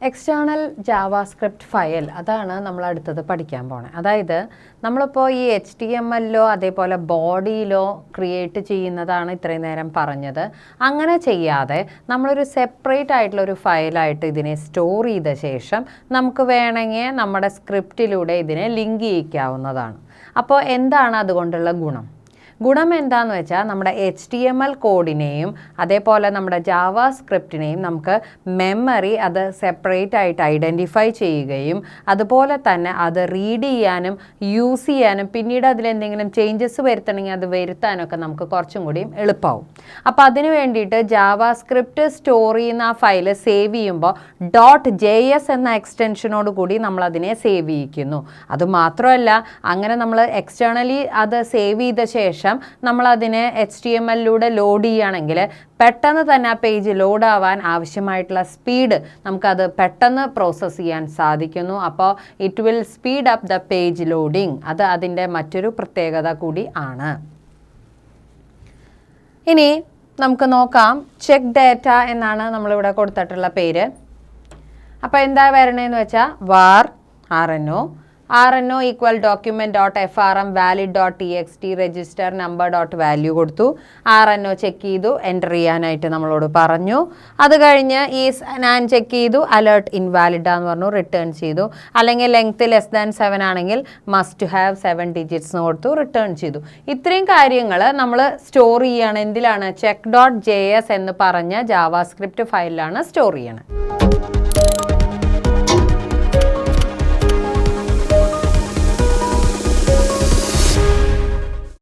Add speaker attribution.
Speaker 1: External JavaScript file അതാണ് നമ്മൾ അടുത്തത് പഠിക്കാൻ പോണേ. അതായത് നമ്മളിപ്പോൾ ഈ HTML-ലോ അതേപോലെ ബോഡിയിലോ ക്രിയേറ്റ് ചെയ്യുന്നതാണ് ഇത്രയും നേരം പറഞ്ഞത്. അങ്ങനെ ചെയ്യാതെ നമ്മളൊരു സെപ്പറേറ്റ് ആയിട്ടുള്ള ഒരു ഫയലായിട്ട് ഇതിനെ സ്റ്റോർ ചെയ്ത ശേഷം നമുക്ക് വേണമെങ്കിൽ നമ്മുടെ സ്ക്രിപ്റ്റിലൂടെ ഇതിനെ ലിങ്ക് ചെയ്യിക്കാവുന്നതാണ്. അപ്പോൾ എന്താണ് അതുകൊണ്ടുള്ള ഗുണം എന്താന്ന് വെച്ചാൽ നമ്മുടെ HTML കോഡിനെയും അതേപോലെ നമ്മുടെ ജാവാസ്ക്രിപ്റ്റിനെയും നമുക്ക് മെമ്മറി അത് സെപ്പറേറ്റ് ആയിട്ട് ഐഡൻറ്റിഫൈ ചെയ്യുകയും അതുപോലെ തന്നെ അത് റീഡ് ചെയ്യാനും യൂസ് ചെയ്യാനും പിന്നീട് അതിലെന്തെങ്കിലും ചേഞ്ചസ് വരുത്തണമെങ്കിൽ അത് വരുത്താനൊക്കെ നമുക്ക് കുറച്ചും കൂടിയും എളുപ്പമാവും. അപ്പോൾ അതിന് വേണ്ടിയിട്ട് ജാവാസ്ക്രിപ്റ്റ് സ്റ്റോർ ചെയ്യുന്ന ആ ഫയൽ സേവ് ചെയ്യുമ്പോൾ .js എന്ന എക്സ്റ്റൻഷനോട് കൂടി നമ്മളതിനെ സേവ് ചെയ്യിക്കുന്നു. അതുമാത്രമല്ല, അങ്ങനെ നമ്മൾ എക്സ്റ്റേണലി അത് സേവ് ചെയ്ത ശേഷം നമ്മളതിനെ HTML-ലൂടെ ലോഡ് ചെയ്യുകയാണെങ്കിൽ പെട്ടെന്ന് തന്നെ ആ പേജ് ലോഡ് ആവാൻ ആവശ്യമായിട്ടുള്ള സ്പീഡ് നമുക്കത് പെട്ടെന്ന് പ്രോസസ്സ് ചെയ്യാൻ സാധിക്കുന്നു. അപ്പോൾ it will speed up the page loading. അത് അതിൻ്റെ മറ്റൊരു പ്രത്യേകത കൂടി ആണ്. ഇനി നമുക്ക് നോക്കാം, ചെക്ക് ഡാറ്റ എന്നാണ് നമ്മളിവിടെ കൊടുത്തിട്ടുള്ള പേര്. അപ്പോൾ എന്താ വരണേന്ന് വെച്ചാൽ var rno equal document.frm valid.txt register number.value കൊടുത്തു. rno ചെക്ക് ചെയ്തു, എൻ്റർ ചെയ്യാനായിട്ട് നമ്മളോട് പറഞ്ഞു. അത് കഴിഞ്ഞ് ഈ ഞാൻ ചെക്ക് ചെയ്തു, അലേർട്ട് ഇൻവാലിഡ് എന്ന് പറഞ്ഞു, റിട്ടേൺ ചെയ്തു. അല്ലെങ്കിൽ ലെങ്ത് <7 ആണെങ്കിൽ മസ്റ്റ് ഹാവ് 7 digits കൊടുത്തു, റിട്ടേൺ ചെയ്തു. ഇത്രയും കാര്യങ്ങൾ നമ്മൾ സ്റ്റോർ ചെയ്യാണ്. എന്തിലാണ്? check.js എന്ന് പറഞ്ഞ ജാവാസ്ക്രിപ്റ്റ് ഫയലിലാണ് സ്റ്റോർ ചെയ്യണത്.